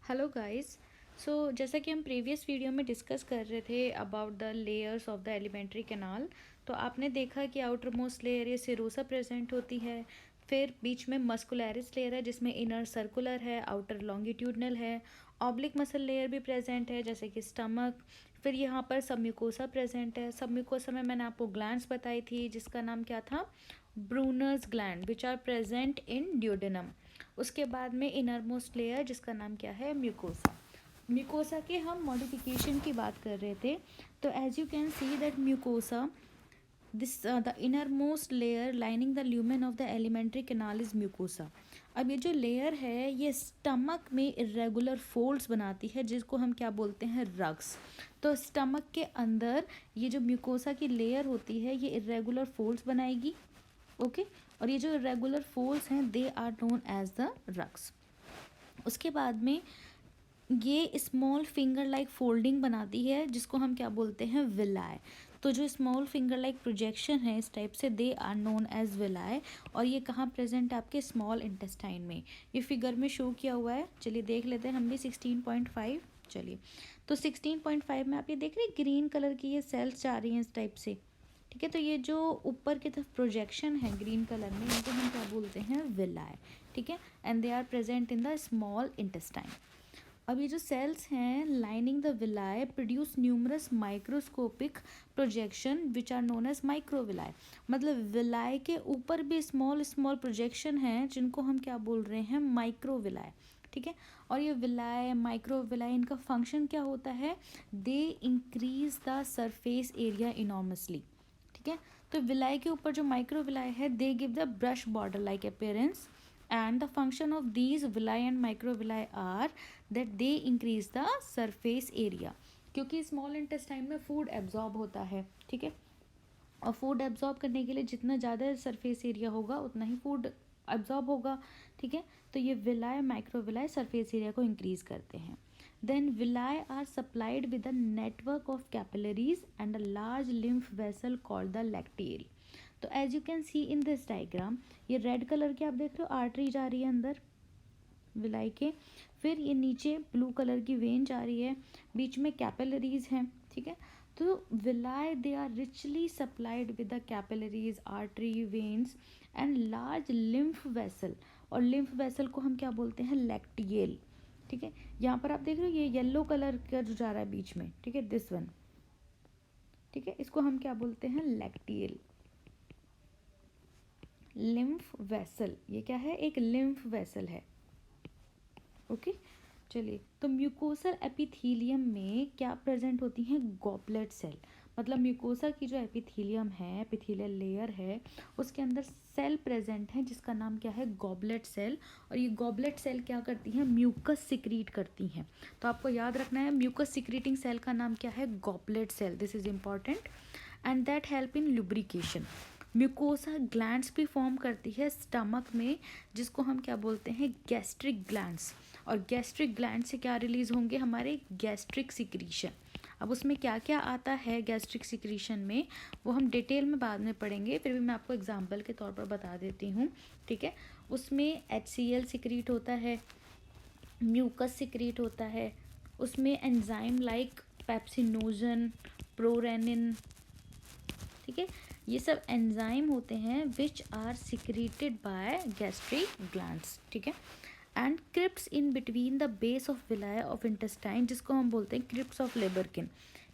Hello guys. जैसा कि हम प्रीवियस वीडियो में डिस्कस कर रहे थे about the layers of the alimentary canal, तो आपने देखा कि आउटर मोस्ट लेयर ये सिरोसा प्रेजेंट होती है। फिर बीच में मस्कुलरिस लेयर है जिसमें इनर सर्कुलर है, आउटर लॉन्गिट्यूडनल है। ऑब्लिक मसल लेयर भी प्रेजेंट है जैसे कि स्टमक। फिर यहाँ पर सबम्यूकोसा प्रेजेंट है। सबम्यूकोसा में मैंने आपको ग्लैंड्स बताई थी जिसका नाम क्या था, Brunner's gland, which are present in duodenum. उसके बाद में इनर मोस्ट लेयर जिसका नाम क्या है, म्यूकोसा। म्यूकोसा के हम मॉडिफिकेशन की बात कर रहे थे। तो as you can see that mucosa, this the inner most layer lining the lumen of the alimentary canal is mucosa. अब ये जो लेयर है ये स्टमक में इरेगुलर फोल्ड्स बनाती है जिसको हम क्या बोलते हैं, रग्स। तो स्टमक के अंदर ये जो म्यूकोसा की लेयर होती है ये इरेगुलर फोल्ड्स बनाएगी। ओके और ये जो इरेगुलर फोल्ड्स हैं they are known as the rugs. उसके बाद में ये स्मॉल फिंगर लाइक फोल्डिंग बनाती है जिसको हम क्या बोलते हैं, विलाय। तो जो स्मॉल फिंगर लाइक प्रोजेक्शन है इस टाइप से दे आर नोन एज विलाय। और ये कहाँ प्रेजेंट है, आपके स्मॉल इंटेस्टाइन में। ये फिगर में शो किया हुआ है, चलिए देख लेते हैं हम भी 16.5। चलिए तो 16.5 में आप ये देख रहे हैं ग्रीन कलर की ये सेल्स जा रही हैं इस टाइप से। ठीक है, तो ये जो ऊपर की तरफ प्रोजेक्शन है ग्रीन कलर में इनको हम क्या बोलते हैं, विलाय। ठीक है, and they are present in the small intestine. अब ये जो सेल्स हैं lining the villi produce numerous microscopic projection which are known as microvilli. मतलब विलाय के ऊपर भी स्मॉल स्मॉल प्रोजेक्शन हैं जिनको हम क्या बोल रहे हैं, माइक्रोविलाय। ठीक है, और ये विलाय माइक्रोविलाय इनका फंक्शन क्या होता है, they increase the surface area enormously. ठीक है, तो विलाय के ऊपर जो माइक्रोविलाय है they give the brush border like appearance, and the function of these villi and microvilli are that they increase the surface area। क्योंकि स्मॉल इंटेस्टाइन में फूड एब्जॉर्ब होता है। ठीक है, और फूड एब्जॉर्ब करने के लिए जितना ज़्यादा सरफेस एरिया होगा उतना ही फूड एब्जॉर्ब होगा। ठीक है, तो ये विलाय माइक्रोविलाय सरफेस एरिया को इंक्रीज करते हैं। Then villi are supplied with a network of capillaries and a large lymph vessel called the lacteal. तो as you can see in this diagram, ये रेड कलर की आप देख रहे हो आर्टरी जा रही है अंदर विलाई के। फिर ये नीचे ब्लू कलर की वेन जा रही है, बीच में कैपिलरीज हैं। ठीक है, तो villi they are richly supplied with the capillaries, artery, veins and large lymph vessel. और लिम्फ वेसल को हम क्या बोलते हैं, लैक्टियल। ठीक है, यहाँ पर आप देख रहे हो ये येलो कलर का जो जा रहा है बीच में, ठीक है, दिस वन। ठीक है, इसको हम क्या बोलते हैं, लैक्टियल। लिम्फ वेसल, ये क्या है, एक लिम्फ वेसल है। ओके चलिए, तो म्यूकोसल एपिथीलियम में क्या प्रेजेंट होती हैं, गॉबलेट सेल। मतलब म्यूकोसा की जो एपिथीलियम है, एपिथीलियल लेयर है, उसके अंदर सेल प्रेजेंट है जिसका नाम क्या है, गॉबलेट सेल। और ये गॉबलेट सेल क्या करती हैं, म्यूकस सिक्रीट करती हैं। तो आपको याद रखना है म्यूकस सिक्रीटिंग सेल का नाम क्या है, goblet cell. This is important and that help in lubrication. Mucosa glands भी फॉर्म करती है स्टमक में जिसको हम क्या बोलते हैं, गैस्ट्रिक ग्लैंड्स। और गैस्ट्रिक ग्लैंड से क्या रिलीज होंगे, हमारे गैस्ट्रिक सिक्रीशन। अब उसमें क्या क्या आता है गैस्ट्रिक सिक्रीशन में वो हम डिटेल में बाद में पढ़ेंगे, फिर भी मैं आपको एग्जांपल के तौर पर बता देती हूँ। ठीक है, उसमें HCl सिक्रीट होता है, म्यूकस सिक्रीट होता है, उसमें एंजाइम लाइक पेप्सिनोजन, प्रोरेनिन। ठीक है, ये सब एंजाइम होते हैं which are secreted by gastric glands. ठीक है, and crypts in between the base of villi of intestine जिसको हम बोलते हैं क्रिप्स ऑफ लेबरकिन।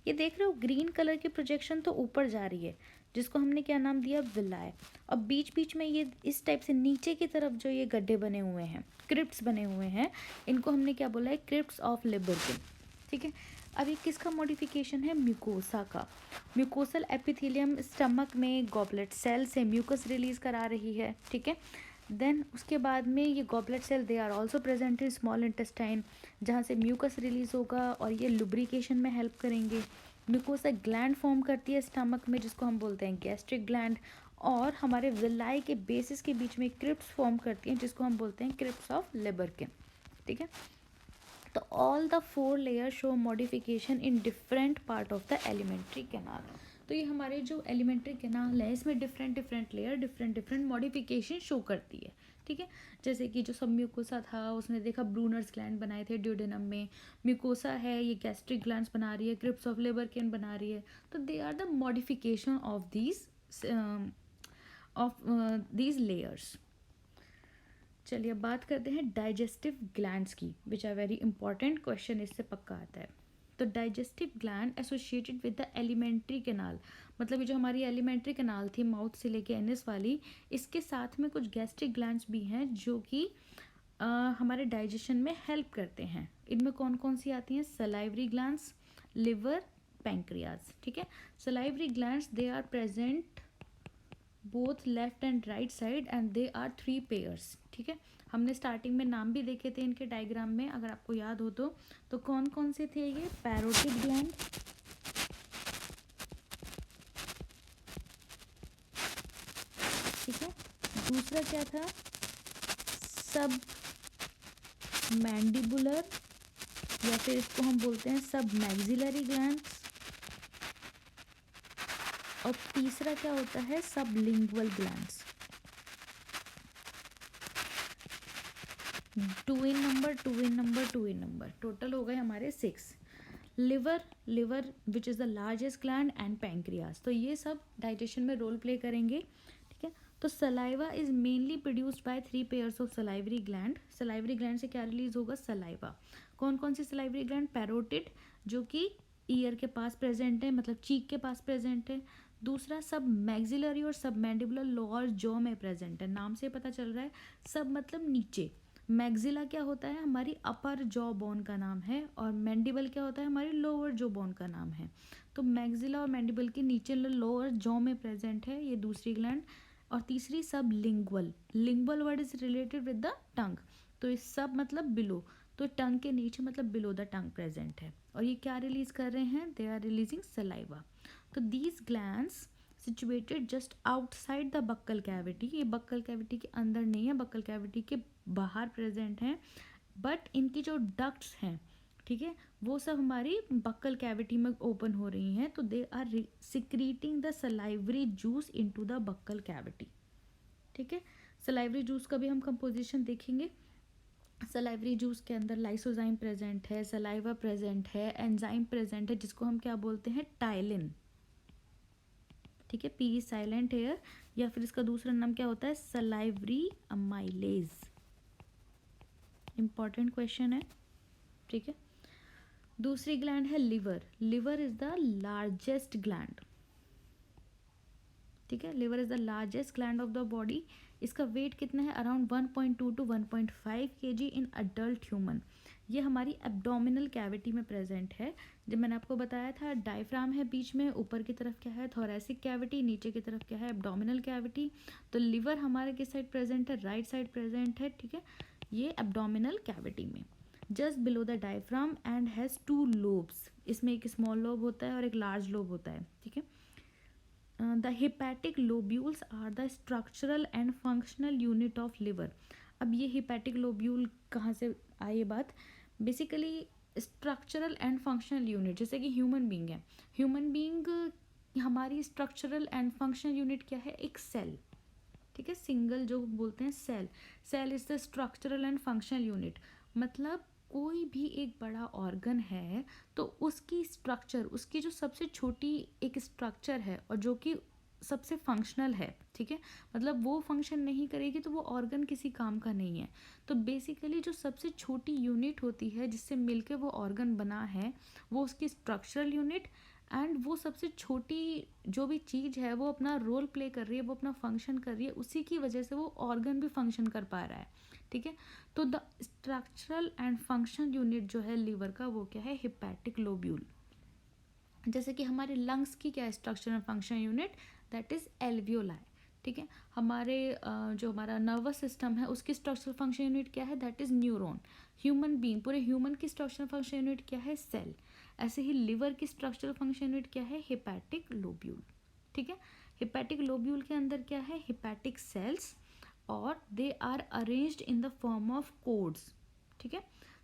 ये देख रहे हो ग्रीन कलर की प्रोजेक्शन तो ऊपर जा रही है जिसको हमने क्या नाम दिया, विलाय। और बीच बीच में ये इस टाइप से नीचे की तरफ जो ये गड्ढे बने हुए हैं, क्रिप्स बने हुए हैं, इनको हमने क्या बोला है, क्रिप्स ऑफ लेबरकिन। ठीक है, अब ये किसका मॉडिफिकेशन है, म्यूकोसा का। म्यूकोसल एपिथेलियम स्टमक में गॉबलेट सेल से म्यूकस रिलीज करा रही है। ठीक है, देन उसके बाद में ये goblet cell they are also present in small intestine जहाँ से म्यूकस रिलीज होगा और ये लुब्रिकेशन में हेल्प करेंगे। म्यूकोसा ग्लैंड फॉर्म करती है स्टमक में जिसको हम बोलते हैं गैस्ट्रिक ग्लैंड। और हमारे विलाई के बेसिस के बीच में क्रिप्स फॉर्म करती हैं जिसको हम बोलते हैं क्रिप्स ऑफ लेबरकिन। ठीक है, तो all the 4 layer show modification in different part of the alimentary canal. तो ये हमारे जो एलिमेंट्री कैनाल है इसमें different different layer different different modification show करती है। ठीक है। जैसे कि जो सब म्यूकोसा था उसने देखा ब्रूनर्स ग्लैंड बनाए थे ड्यूडेनम में, म्यूकोसा है ये गैस्ट्रिक ग्लैंड्स बना रही है, क्रिप्स ऑफ लेबरकेन बना रही है। तो they are the modification of these layers. चलिए अब बात करते हैं डाइजेस्टिव ग्लैंड्स की, which are very important, question इससे पक्का आता है। तो digestive gland associated with the alimentary canal, मतलब ये जो हमारी एलिमेंट्री कैनाल थी माउथ से लेके एनस वाली, इसके साथ में कुछ गैस्ट्रिक ग्लैंड्स भी हैं जो कि हमारे डाइजेशन में हेल्प करते हैं। इनमें कौन कौन सी आती हैं? Salivary glands, liver, pancreas. ठीक है। Salivary glands they are present both left and right side and they are 3 pairs. ठीक है। हमने स्टार्टिंग में नाम भी देखे थे इनके डायग्राम में, अगर आपको याद हो तो कौन कौन से थे ये? पैरोटिड ग्लैंड, ठीक है। दूसरा क्या था? सब मैंडिबुलर, या फिर इसको हम बोलते हैं सब मैक्सिलरी ग्लैंड्स। और तीसरा क्या होता है? Sublingual glands. 2 इन नंबर, 2 इन नंबर, 2 इन नंबर, टोटल हो गए हमारे 6। Liver which is the largest gland and pancreas, तो ये सब डाइजेशन में रोल प्ले करेंगे। ठीक है। तो saliva is mainly produced by 3 pairs of salivary gland. Salivary gland से क्या रिलीज होगा? सलाइवा। कौन कौन सी सलाइवरी ग्लैंड? पैरोटिड जो कि ईयर के पास प्रेजेंट है, मतलब चीक के पास प्रेजेंट है। दूसरा सब मैक्सिलरी और सब मैंडिबुलर लोअर जॉ में प्रेजेंट है, नाम से पता चल रहा है। सब मतलब नीचे, मैक्सिला क्या होता है? हमारी अपर जॉ बोन का नाम है, और मैंडिबल क्या होता है? हमारी लोअर जॉ बोन का नाम है। तो मैक्सिला और मैंडिबल के नीचे लोअर जॉ में प्रेजेंट है ये दूसरी ग्लैंड। और तीसरी सब lingual, lingual word is related with the tongue, तो इस सब मतलब बिलो, तो टंग के नीचे मतलब बिलो द टंग प्रेजेंट है। और ये क्या रिलीज कर रहे हैं? They are releasing saliva. तो these glands situated just outside the buccal cavity, ये बक्कल कैविटी के अंदर नहीं है, बक्कल कैविटी के बाहर प्रेजेंट हैं, बट इनकी जो डक्ट्स हैं, ठीक है, वो सब हमारी बक्कल कैविटी में ओपन हो रही हैं। तो they are secreting the salivary juice into the buccal cavity. ठीक है। सलाइवरी जूस का भी हम कंपोजिशन देखेंगे। सलाइवरी जूस के अंदर लाइसोजाइम प्रेजेंट है, सलाइवा प्रेजेंट है, एंजाइम प्रेजेंट है जिसको हम क्या बोलते हैं? टाइलिन। ठीक है। पी साइलेंट हेयर, या फिर इसका दूसरा नाम क्या होता है? Salivary amylase. इंपॉर्टेंट क्वेश्चन है। ठीक है। दूसरी ग्लैंड है liver. Liver is the largest gland. ठीक है। Liver is the largest gland of the body. इसका वेट कितना है? Around 1.2 to 1.5 kg in adult human. ये हमारी एब्डोमिनल कैविटी में प्रेजेंट है। जब मैंने आपको बताया था डायफ्राम है बीच में, ऊपर की तरफ क्या है? थोरैसिक कैविटी, नीचे की तरफ क्या है? Abdominal cavity. तो लिवर हमारे किस साइड प्रेजेंट है? राइट साइड प्रेजेंट है। ठीक है। ये एब्डोमिनल कैविटी में just below the diaphragm and has 2 lobes. इसमें एक स्मॉल लोब होता है और एक लार्ज लोब होता है। ठीक है। The hepatic lobules are the structural and functional unit of liver. अब ये हिपैटिक लोब्यूल कहाँ से आई बात? Basically structural and functional unit, जैसे कि ह्यूमन बींग है, ह्यूमन बींग हमारी स्ट्रक्चरल एंड फंक्शनल यूनिट क्या है? एक सेल। ठीक है। सिंगल जो बोलते हैं cell, cell is the structural and functional unit. मतलब कोई भी एक बड़ा ऑर्गन है तो उसकी स्ट्रक्चर, उसकी जो सबसे छोटी एक स्ट्रक्चर है और जो कि सबसे फंक्शनल है, ठीक है, मतलब वो फंक्शन नहीं करेगी तो वो ऑर्गन किसी काम का नहीं है। तो बेसिकली जो सबसे छोटी यूनिट होती है जिससे मिलके वो ऑर्गन बना है, वो उसकी स्ट्रक्चरल यूनिट, एंड वो सबसे छोटी जो भी चीज़ है वो अपना रोल प्ले कर रही है, वो अपना फंक्शन कर रही है, उसी की वजह से वो ऑर्गन भी फंक्शन कर पा रहा है। ठीक है। तो the structural and functional unit जो है लिवर का, वो क्या है? Hepatic lobule. जैसे कि हमारे लंग्स की क्या है structural and functional unit? That is alveoli. ठीक है। हमारे जो हमारा नर्वस सिस्टम है उसकी स्ट्रक्चरल फंक्शन यूनिट क्या है? That is neuron. Human being, पूरे ह्यूमन की स्ट्रक्चरल फंक्शन यूनिट क्या है? सेल। ऐसे ही लिवर की स्ट्रक्चरल फंक्शन यूनिट क्या है? Hepatic lobule. ठीक है। हिपैटिक लोब्यूल के अंदर क्या है? हिपैटिक सेल्स, और they are arranged in the form of cords. ठीक है।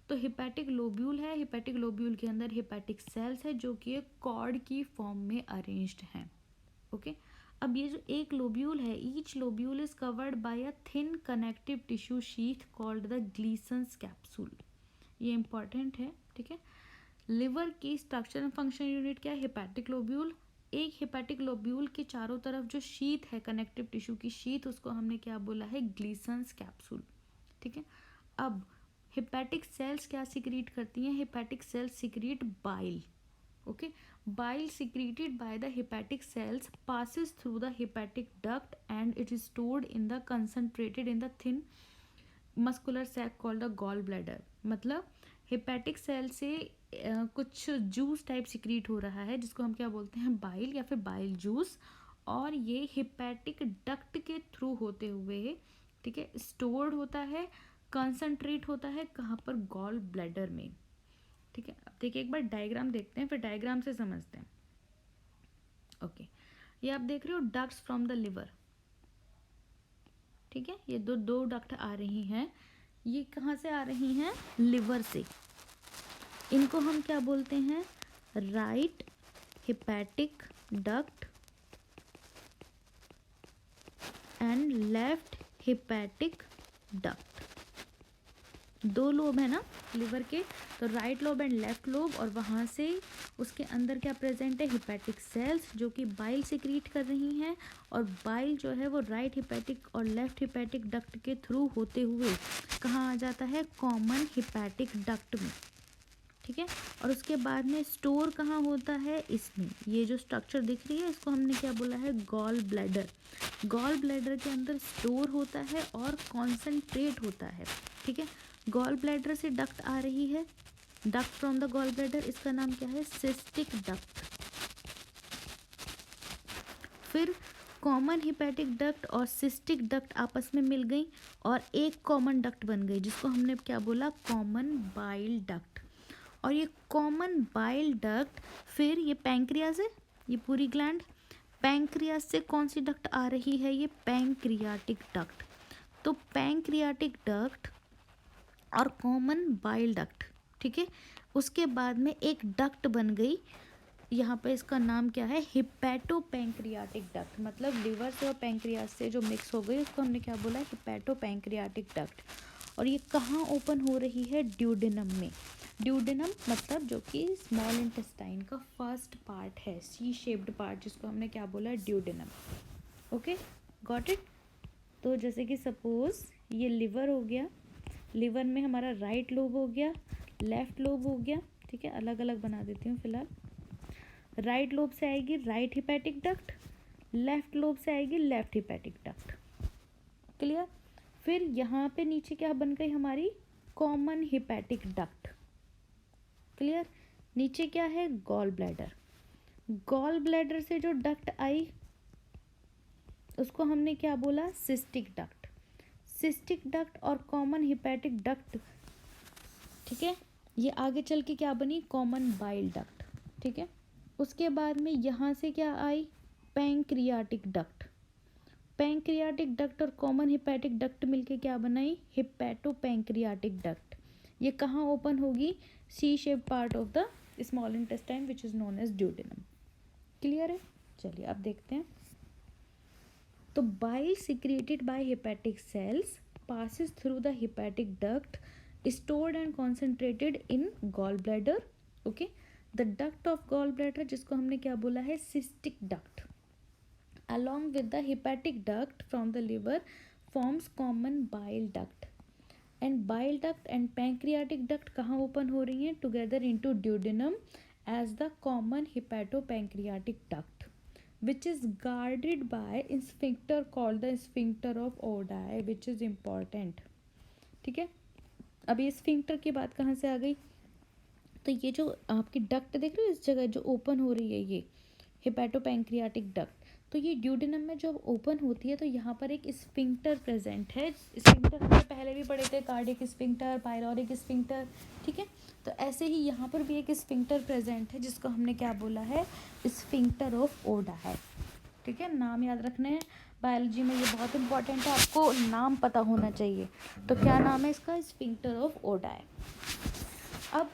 तो हिपैटिक लोब्यूल है, हिपैटिक लोब्यूल के अंदर हिपैटिक सेल्स है जो कि एक कॉर्ड की फॉर्म में अरेंज्ड हैं। ओके। अब ये जो एक लोब्यूल है, each lobule is covered by a thin connective tissue sheath called the Glisson's capsule. ये इंपॉर्टेंट है, ठीक है। लिवर की स्ट्रक्चर एंड फंक्शन यूनिट क्या है? Hepatic lobule. एक हेपेटिक लोब्यूल के चारों तरफ जो शीथ है, कनेक्टिव टिश्यू की शीथ, उसको हमने क्या बोला है? ग्लीसन्स कैप्सूल, ठीक है। अब हेपेटिक सेल्स क्या सिक्रीट करती हैं? Hepatic sales secrete bile, okay. Bile secreted by the hepatic cells passes through the hepatic duct and it is stored in the concentrated in the thin muscular sac called the gall bladder। मतलब hepatic cell से कुछ juice type secrete हो रहा है जिसको हम क्या बोलते हैं? बाइल या फिर बाइल जूस, और ये हेपेटिक डक्ट के थ्रू होते हुए, ठीक है, स्टोर्ड होता है, कंसंट्रेट होता है कहाँ पर? गॉल ब्लैडर में, ठीक है। अब देखिए एक बार डायग्राम देखते हैं, फिर डायग्राम से समझते हैं, ओके। ये आप देख रहे हो डक्ट्स फ्रॉम द लिवर, ठीक है। ये दो डक्ट आ रही हैं, ये कहाँ से आ रही हैं? लिवर से। इनको हम क्या बोलते हैं? Right hepatic duct and left hepatic duct. दो लोब है ना लिवर के, तो right lobe and left lobe, और वहाँ से उसके अंदर क्या प्रेजेंट है? हेपेटिक सेल्स जो कि बाइल सिक्रीट कर रही हैं, और बाइल जो है वो राइट हेपेटिक और लेफ्ट हेपेटिक डक्ट के थ्रू होते हुए कहाँ आ जाता है? कॉमन हेपेटिक डक्ट में, ठीक है। और उसके बाद में स्टोर कहाँ होता है? इसमें। ये जो स्ट्रक्चर दिख रही है इसको हमने क्या बोला है? Gall bladder. गॉल ब्लैडर के अंदर स्टोर होता है और कॉन्सेंट्रेट होता है, ठीक है। गॉल ब्लैडर से डक्ट आ रही है, duct from the gall bladder, इसका नाम क्या है? Cystic duct. फिर कॉमन हेपेटिक डक्ट और सिस्टिक डक्ट आपस में मिल गई और एक कॉमन डक्ट बन गई जिसको हमने क्या बोला? Common bile duct. और ये कॉमन बाइल डक्ट, फिर ये पैंक्रियाज है, ये पूरी ग्लैंड, पैंक्रियाज से कौन सी डक्ट आ रही है? ये पैंक्रियाटिक डक्ट। तो पैंक्रियाटिक डक्ट और कॉमन बाइल डक्ट, ठीक है। उसके बाद में एक डक्ट बन गई, यहाँ पे इसका नाम क्या है? Hepato pancreatic duct. मतलब लिवर से और पैंक्रियास से जो मिक्स हो गई उसको हमने क्या बोला? Hepato pancreatic duct. और ये कहाँ ओपन हो रही है? ड्यूडेनम में। ड्यूडेनम मतलब जो कि स्मॉल इंटेस्टाइन का फर्स्ट पार्ट है, सी शेप्ड पार्ट, जिसको हमने क्या बोला? ड्यूडेनम। Okay, got it. तो जैसे कि सपोज ये लिवर हो गया, लिवर में हमारा राइट लोब हो गया, लेफ्ट लोब हो गया, ठीक है। अलग अलग बना देती हूँ फिलहाल। राइट लोब से आएगी right hepatic duct, left lobe से आएगी लेफ्ट हिपैटिक डक्ट, क्लियर। फिर यहाँ पे नीचे क्या बन गई हमारी? Common hepatic duct, clear. नीचे क्या है? Gall bladder. गॉल ब्लैडर से जो डक्ट आई उसको हमने क्या बोला? Cystic duct. सिस्टिक डक्ट और कॉमन हिपैटिक डक्ट, ठीक है, ये आगे चल के क्या बनी? कॉमन बाइल डक्ट, ठीक है। उसके बाद में यहाँ से क्या आई? Pancreatic duct. पैंक्रियाटिक डक्ट और कॉमन हिपैटिक डक्ट मिलके क्या बनाई? Hepato pancreatic duct. ये कहाँ ओपन होगी? C shape part of the small intestine which is known as duodenum, clear है। चलिए अब देखते हैं। तो bile secreted by hepatic cells passes through the hepatic duct, stored and concentrated in gallbladder, okay। the duct of gallbladder जिसको हमने क्या बोला है? cystic duct, along with the hepatic duct from the liver forms common bile duct, and bile duct and pancreatic duct कहाँ open हो रही हैं? together into duodenum as the common hepatopancreatic duct, which is guarded by sphincter called the sphincter of Oddi, which is important, ठीक है। अब ये sphincter की बात कहाँ से आ गई? तो ये जो आपकी डक्ट देख रहे हो इस जगह जो ओपन हो रही है, ये हिपैटोपैंक्रियाटिक डक्ट, तो ये ड्यूडेनम में जब ओपन होती है तो यहाँ पर एक स्फिंक्टर प्रेजेंट है। स्फिंक्टर हमने पहले भी पढ़े थे, कार्डियक स्फिंक्टर, पायलोरिक स्फिंक्टर, ठीक है। तो ऐसे ही यहाँ पर भी एक स्फिंक्टर प्रेजेंट है जिसको हमने क्या बोला है? स्फिंक्टर ऑफ ओडा है, ठीक है। नाम याद रखने हैं, बायोलॉजी में ये बहुत इंपॉर्टेंट है, आपको नाम पता होना चाहिए। तो क्या नाम है इसका? स्फिंक्टर ऑफ ओडा है। अब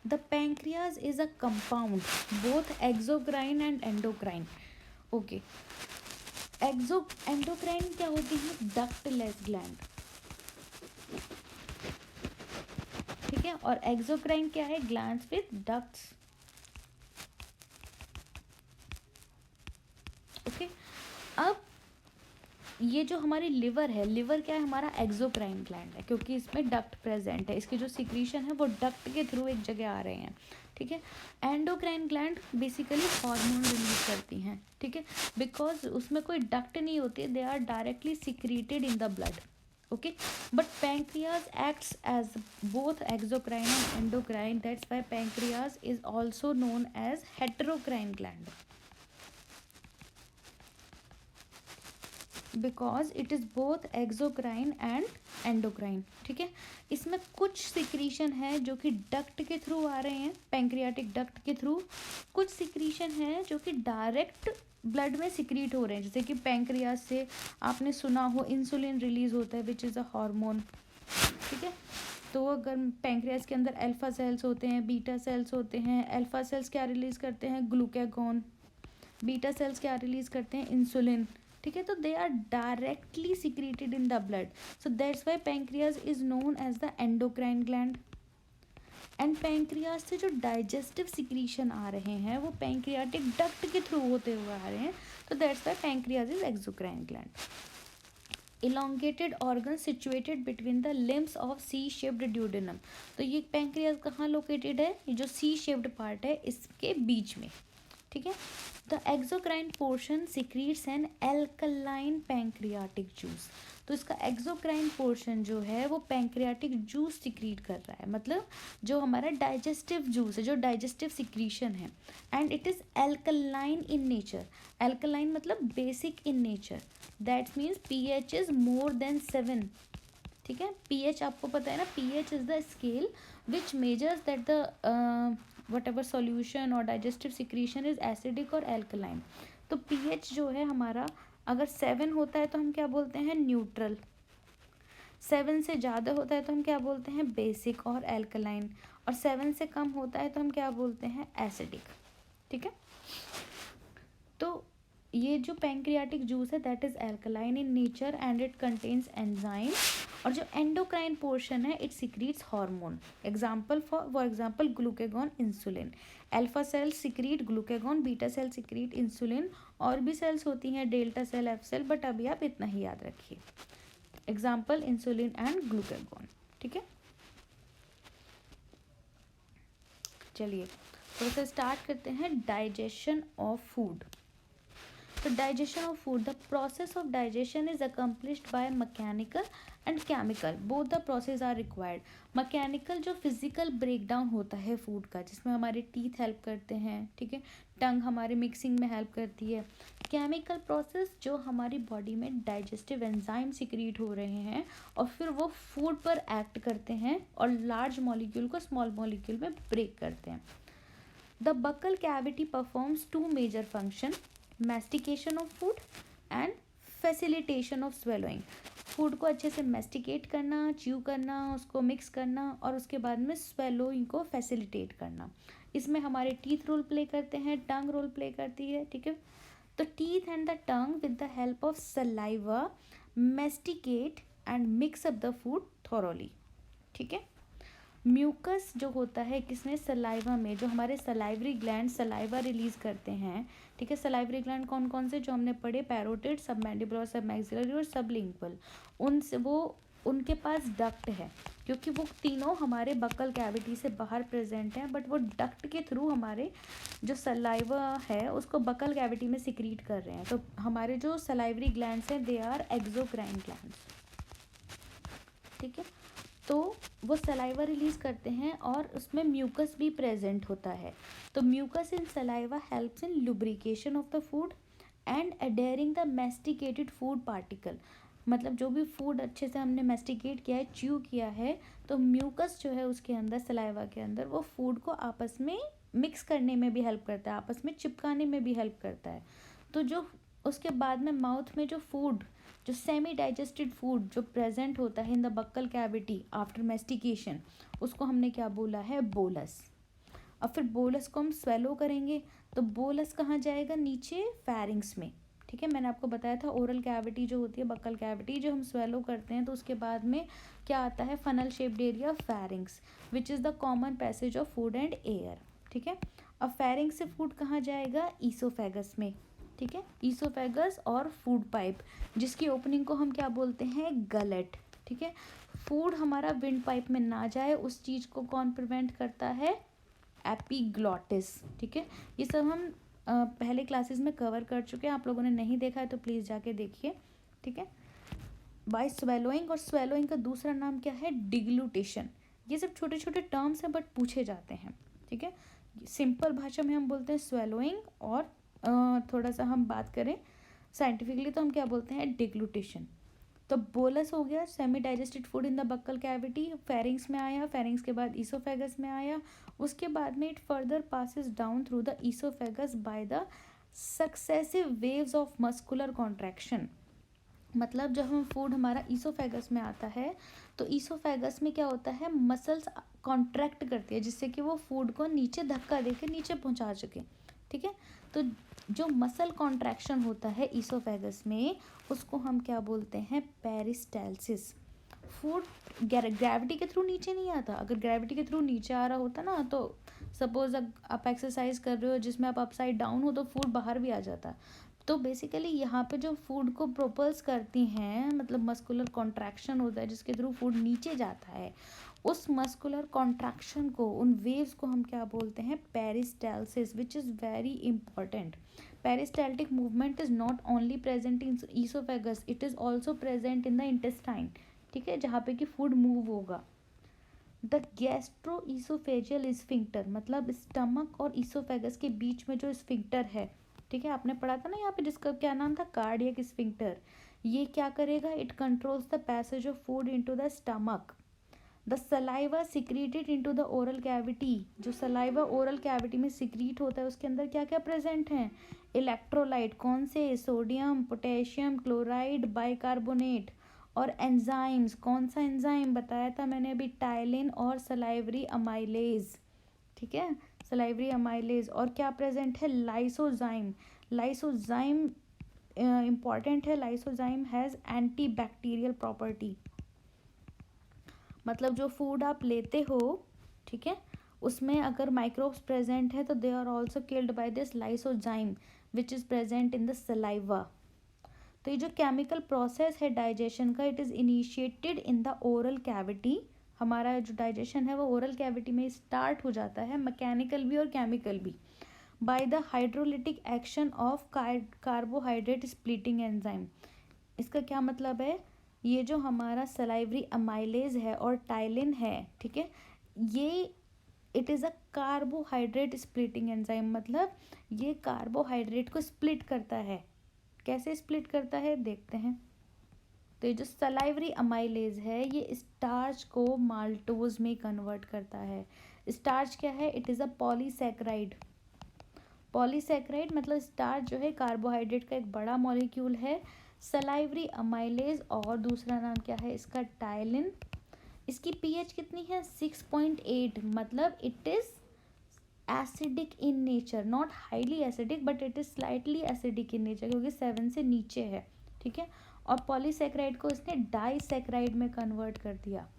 the pancreas is a compound both exocrine and endocrine, okay. Endocrine क्या होती है? डक्टलेस ग्लैंड, ठीक है। और एक्सोक्राइन क्या है? Glands with ducts, okay. अब ये जो हमारी लिवर है, लिवर क्या है? हमारा एक्सोक्राइन ग्लैंड है, क्योंकि इसमें डक्ट प्रेजेंट है, इसकी जो सिक्रीशन है वो डक्ट के थ्रू एक जगह आ रहे हैं, ठीक है। Endocrine gland basically hormone release करती हैं, ठीक है, बिकॉज उसमें कोई डक्ट नहीं होती, they are directly secreted in the blood, okay. But pancreas acts as both exocrine and endocrine, that's why pancreas is also known as heterocrine gland, because it is both exocrine and endocrine, ठीक है। इसमें कुछ secretion है जो कि duct के through आ रहे हैं, पैंक्रियाटिक डक्ट के थ्रू, कुछ सिक्रीशन है जो कि डायरेक्ट ब्लड में सिक्रीट हो रहे हैं, जैसे कि पैंक्रियाज से आपने सुना हो इंसुलिन रिलीज होता है विच इज़ अ हार्मोन, ठीक है। तो अगर पैंक्रियाज के अंदर अल्फा सेल्स होते हैं, बीटा सेल्स होते हैं, अल्फा सेल्स क्या रिलीज करते हैं? ग्लूकागॉन, बीटा सेल्स क्या रिलीज करते हैं? इंसुलिन, ठीक है। तो they are directly secreted in the blood, so that's why pancreas is known as the endocrine gland. And pancreas से जो डाइजेस्टिव सिक्रीशन आ रहे हैं वो पैंक्रियाटिक डक्ट के थ्रू होते हुए आ रहे हैं, तो that's why pancreas is exocrine gland. Elongated organ situated between the limbs of C shaped duodenum, तो ये पैंक्रियाज कहाँ लोकेटेड है? ये जो सी शेप्ड पार्ट है इसके बीच में, ठीक है। The exocrine portion secretes an alkaline pancreatic juice, तो इसका एक्सोक्राइन पोर्शन जो है वो पैंक्रियाटिक जूस सिक्रीट कर रहा है, मतलब जो हमारा डाइजेस्टिव जूस है, जो डाइजेस्टिव सिक्रीशन है, and it is alkaline in nature, alkaline मतलब basic in nature, that means pH is more than 7, ठीक है। pH आपको पता है ना, pH is the scale which measures that the whatever solution or digestive secretion is acidic और alkaline, तो pH जो है हमारा अगर 7 होता है तो हम क्या बोलते हैं? न्यूट्रल, 7 से ज़्यादा होता है तो हम क्या बोलते हैं? बेसिक और एल्कलाइन, और 7 से कम होता है तो हम क्या बोलते हैं? एसिडिक, ठीक है। तो ये जो पैंक्रियाटिक जूस है that is alkaline in nature and it contains enzyme, और जो एंडोक्राइन पोर्शन है it secretes hormone, example for example glucagon, insulin, alpha cell secrete glucagon, beta cell secrete insulin, और भी सेल्स होती हैं delta cell, F cell, but अभी आप इतना ही याद रखिए, एग्जाम्पल इंसुलिन एंड ग्लूकागॉन, ठीक है। चलिए थोड़ा सा स्टार्ट करते हैं डाइजेशन ऑफ फूड। तो digestion of food, the process of digestion is accomplished by mechanical and chemical, both the process are required. Mechanical जो फिजिकल ब्रेक डाउन होता है फूड का, जिसमें हमारे टीथ हेल्प करते हैं, ठीक है, टंग हमारे मिक्सिंग में हेल्प करती है। केमिकल प्रोसेस जो हमारी बॉडी में डाइजेस्टिव एंजाइम सिक्रीट हो रहे हैं और फिर वो फूड पर एक्ट करते हैं और लार्ज मॉलिक्यूल को स्मॉल मॉलिक्यूल में ब्रेक करते हैं। The buccal cavity performs two major function, mastication of food and facilitation of swallowing, food को अच्छे से मैस्टिकेट करना, च्यू करना, उसको मिक्स करना और उसके बाद में स्वेलोइंग को फैसिलिटेट करना। इसमें हमारे टीथ रोल प्ले करते हैं, टंग रोल प्ले करती है, ठीक है। तो teeth and the tongue with the help of saliva masticate and mix up the food thoroughly, ठीक है। म्यूकस जो होता है किसमें? सलाइवा में, जो हमारे सलाइवरी ग्लैंड सलाइवा रिलीज करते हैं, ठीक है। सलाइवरी ग्लैंड कौन कौन से जो हमने पढ़े? पैरोटिड, सबमैंडिबुलर, सबमैक्सिलरी और सबलिंगुअल, उनसे वो उनके पास डक्ट है, क्योंकि वो तीनों हमारे बकल कैविटी से बाहर प्रेजेंट हैं, बट वो डक्ट के थ्रू हमारे जो सलाइवा है उसको बकल कैविटी में सिक्रीट कर रहे हैं। तो हमारे जो सलाइवरी ग्लैंड्स हैं दे आर एक्सोक्राइन ग्लैंड्स, ठीक है। तो वो सलाइवा रिलीज करते हैं और उसमें म्यूकस भी प्रेजेंट होता है। तो mucus in saliva helps in lubrication of the food and adhering the masticated food particle, मतलब जो भी फूड अच्छे से हमने मैस्टिकेट किया है, च्यू किया है, तो म्यूकस जो है उसके अंदर, सलाइवा के अंदर, वो फूड को आपस में मिक्स करने में भी हेल्प करता है, आपस में चिपकाने में भी हेल्प करता है। तो जो उसके बाद में माउथ में जो फूड, जो सेमी डाइजेस्टेड फूड जो प्रेजेंट होता है in the buccal cavity after mastication, उसको हमने क्या बोला है? बोलस। और फिर बोलस को हम स्वेलो करेंगे, तो बोलस कहाँ जाएगा? नीचे फैरिंग्स में, ठीक है, मैंने आपको बताया था ओरल कैविटी जो होती है, बक्कल कैविटी जो हम स्वेलो करते हैं, तो उसके बाद में क्या आता है, funnel shaped area pharynx which is the common passage of food and air. ठीक है, अब फेरिंग्स से फूड कहाँ जाएगा, ईसोफेगस में। ठीक है, ईसोफेगस और फूड पाइप जिसकी ओपनिंग को हम क्या बोलते हैं, गलेट। ठीक है, फूड हमारा विंड पाइप में ना जाए उस चीज़ को कौन प्रिवेंट करता है, एपिग्लॉटिस। ठीक है, ये सब हम पहले क्लासेस में कवर कर चुके हैं, आप लोगों ने नहीं देखा है तो प्लीज़ जाके देखिए। ठीक है, बाय स्वेलोइंग, और स्वेलोइंग का दूसरा नाम क्या है, डिग्लूटेशन। ये सब छोटे छोटे टर्म्स हैं बट पूछे जाते हैं। ठीक है, सिंपल भाषा में हम बोलते हैं स्वेलोइंग, और थोड़ा सा हम बात करें साइंटिफिकली तो हम क्या बोलते हैं, डिग्लूटेशन। तो बोलस हो गया, semi digested food in the buccal cavity, pharynx में आया, फेरिंग्स के बाद ईसोफेगस में आया, उसके बाद में it further passes down through the oesophagus by the successive waves of muscular contraction. मतलब जब हम फूड हमारा ईसोफेगस में आता है तो ईसोफेगस में क्या होता है, मसल्स कॉन्ट्रैक्ट करती है जिससे कि वो फूड को नीचे धक्का देकर नीचे पहुंचा सके। ठीक है, तो जो मसल कॉन्ट्रैक्शन होता है ईसोफेगस में उसको हम क्या बोलते हैं, पेरिस्टालसिस। फूड ग्रेविटी के थ्रू नीचे नहीं आता, अगर ग्रेविटी के थ्रू नीचे आ रहा होता ना तो सपोज आप एक्सरसाइज कर रहे हो जिसमें आप अपसाइड डाउन हो तो फूड बाहर भी आ जाता। तो बेसिकली यहाँ पे जो फूड को प्रोपल्स करती हैं, मतलब मस्कुलर कॉन्ट्रैक्शन होता है जिसके थ्रू फूड नीचे जाता है, उस मस्कुलर कॉन्ट्रैक्शन को, उन वेव्स को हम क्या बोलते हैं, peristalsis, which is very important. Peristaltic movement is not only present in oesophagus, it is also present in the intestine. ठीक है, जहाँ पे कि फूड मूव होगा। द गैस्ट्रो ईसोफेजियल स्फिंक्टर, मतलब स्टमक और ईसोफेगस के बीच में जो स्फिंक्टर है, ठीक है, आपने पढ़ा था ना यहाँ पे जिसका क्या नाम था, कार्डियक स्फिंक्टर। ये क्या करेगा, it controls the passage of food into the stomach. The saliva secreted into the oral cavity, जो सलाइवा ओरल कैविटी में सिक्रीट होता है उसके अंदर क्या क्या प्रेजेंट हैं, इलेक्ट्रोलाइट, कौन से, सोडियम, पोटेशियम क्लोराइड, बाइकार्बोनेट, और एंजाइम्स, कौन सा एंजाइम बताया था मैंने अभी, टाइलिन और सलाइवरी अमाइलेज। ठीक है, सलाइवरी अमाइलेज, और क्या प्रेजेंट है, लाइसोजाइम। लाइसोजाइम इंपॉर्टेंट है, lysozyme has anti bacterial property. मतलब जो फूड आप लेते हो, ठीक है, उसमें अगर माइक्रोब्स प्रेजेंट है तो they are also killed by this lysozyme which is present in the saliva. तो ये जो केमिकल प्रोसेस है डाइजेशन का, it is initiated in the oral cavity. हमारा जो डाइजेशन है वो ओरल कैविटी में स्टार्ट हो जाता है, मैकेनिकल भी और केमिकल भी, by the hydrolytic action of carbohydrate splitting enzyme. इसका क्या मतलब है, ये जो हमारा सलाइवरी अमाइलेज है और टाइलिन है, ठीक है, ये it is a carbohydrate splitting enzyme, मतलब ये कार्बोहाइड्रेट को स्प्लिट करता है। कैसे स्प्लिट करता है देखते हैं। तो ये जो सलाइवरी अमाइलेज है ये स्टार्च को माल्टोज में कन्वर्ट करता है। स्टार्च क्या है, it is a polysaccharide. Polysaccharide मतलब स्टार्च जो है कार्बोहाइड्रेट का एक बड़ा मॉलिक्यूल है। सलाइवरी अमाइलेज और दूसरा नाम क्या है इसका, टाइलिन। इसकी पीएच कितनी है, 6.8, मतलब it is acidic in nature, not highly acidic but it is slightly acidic in nature, क्योंकि 7 से नीचे है। ठीक है, और पॉलीसैकराइड को इसने डाइसैकराइड में कन्वर्ट कर दिया,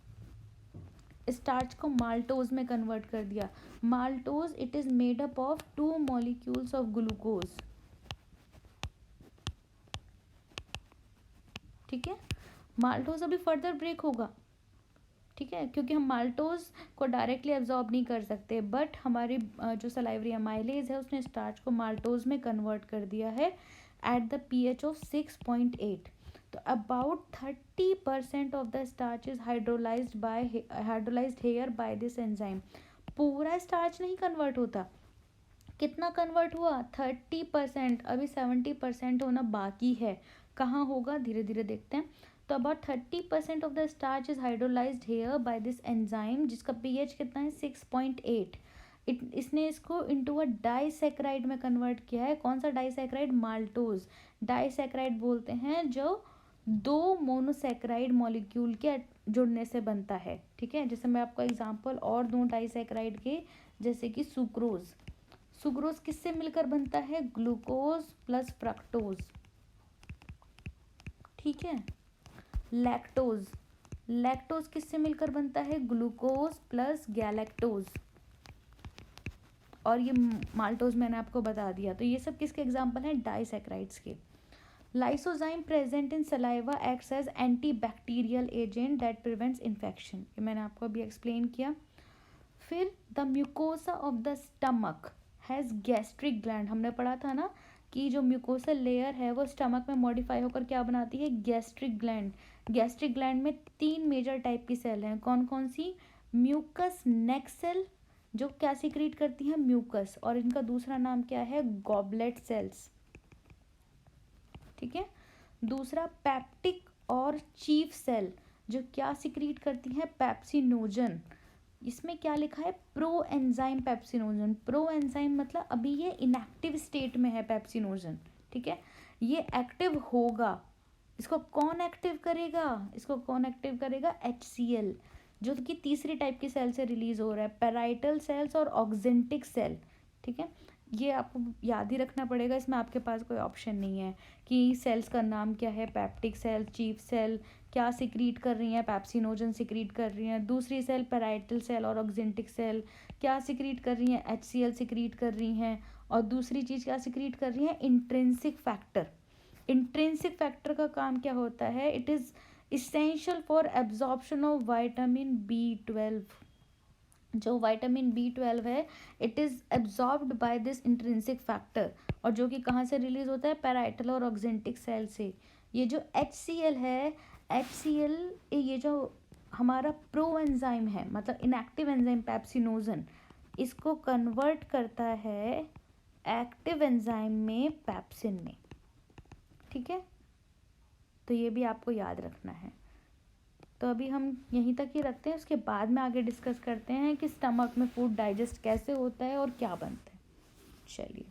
स्टार्च को माल्टोज में कन्वर्ट कर दिया। Maltose it is made up of 2 molecules of glucose. ठीक है, माल्टोज अभी फर्दर ब्रेक होगा, ठीक है, क्योंकि हम माल्टोज को डायरेक्टली एब्जॉर्ब नहीं कर सकते, बट हमारी जो सलाइवरी अमाइलेज है उसने स्टार्च को माल्टोज में कन्वर्ट कर दिया है एट द पीएच ऑफ 6.8। तो about 30% of the starch is hydrolysed here by this enzyme. पूरा स्टार्च नहीं कन्वर्ट होता, कितना कन्वर्ट हुआ, 30%, अभी 70% होना बाकी है। कहाँ होगा, धीरे धीरे देखते हैं। तो about 30% of the starch is hydrolysed here by this enzyme जिसका पीएच कितना है, 6.8। इसने इसको इनटू अ डाइसैकराइड में कन्वर्ट किया है। कौन सा डाइसैकराइड, माल्टोज। डाइसैकराइड बोलते हैं जो 2 मोनोसैकराइड मॉलिक्यूल के जुड़ने से बनता है। ठीक है, जैसे मैं आपको एग्जांपल और दूं डाइसैकराइड के, जैसे कि सुक्रोज। सुक्रोज किससे मिलकर बनता है, ग्लूकोज प्लस फ्रक्टोज। ठीक है। लैक्टोज, लैक्टोज किससे मिलकर बनता है? ग्लूकोज प्लस गैलेक्टोज, और ये माल्टोज मैंने आपको बता दिया। तो ये सब किसके एग्जाम्पल हैं? डाइसैकेराइड्स के। Lysozyme present in saliva acts as antibacterial agent that prevents infection, ये मैंने आपको अभी एक्सप्लेन किया। फिर the mucosa of the stomach has gastric gland, हमने पढ़ा था ना कि जो म्यूकोसल लेयर है वो स्टमक में मॉडिफाई होकर क्या बनाती है? Gastric gland. गैस्ट्रिक ग्लैंड में 3 मेजर टाइप की सेल हैं, कौन कौन सी? म्यूकस नेक सेल, जो क्या सिक्रीट करती हैं? म्यूकस, और इनका दूसरा नाम क्या है? गॉबलेट सेल्स, ठीक है। दूसरा पैप्टिक और चीफ सेल, जो क्या सिक्रीट करती हैं? पेप्सिनोजन। इसमें क्या लिखा है? Pro enzyme pepsinogen. Pro enzyme मतलब अभी ये इनएक्टिव स्टेट में है पेप्सिनोजन, ठीक है। ये एक्टिव होगा, इसको कौन एक्टिव करेगा? इसको कौन एक्टिव करेगा? HCl, जो कि तीसरी टाइप की सेल से रिलीज हो रहा है, पैराइटल सेल्स और ऑक्जेंटिक सेल, ठीक है। ये आपको याद ही रखना पड़ेगा, इसमें आपके पास कोई ऑप्शन नहीं है कि सेल्स का नाम क्या है। पैप्टिक सेल, चीफ सेल क्या सिक्रीट कर रही हैं? पेप्सिनोजन सिक्रीट कर रही हैं। दूसरी सेल पैराइटल सेल और ऑक्जेंटिक सेल क्या सिक्रीट कर रही हैं? HCl सिक्रीट कर रही हैं। और दूसरी चीज़ क्या सिक्रीट कर रही हैं? Intrinsic factor. इंट्रिंसिक फैक्टर का काम क्या होता है? It is essential for absorption of vitamin B12। जो विटामिन B12 है, it is absorbed by this intrinsic factor, और जो कि कहाँ से रिलीज होता है? पैराइटल और ऑक्जेंटिक सेल से। ये जो HCl है, HCl ये जो हमारा प्रो एंजाइम है, मतलब इनएक्टिव एंजाइम पेप्सिनोजन, इसको कन्वर्ट करता है एक्टिव एंजाइम में, पेप्सिन में, ठीक है। तो ये भी आपको याद रखना है। तो अभी हम यहीं तक ही रखते हैं, उसके बाद में आगे डिस्कस करते हैं कि स्टमक में फूड डाइजेस्ट कैसे होता है और क्या बनता है। चलिए।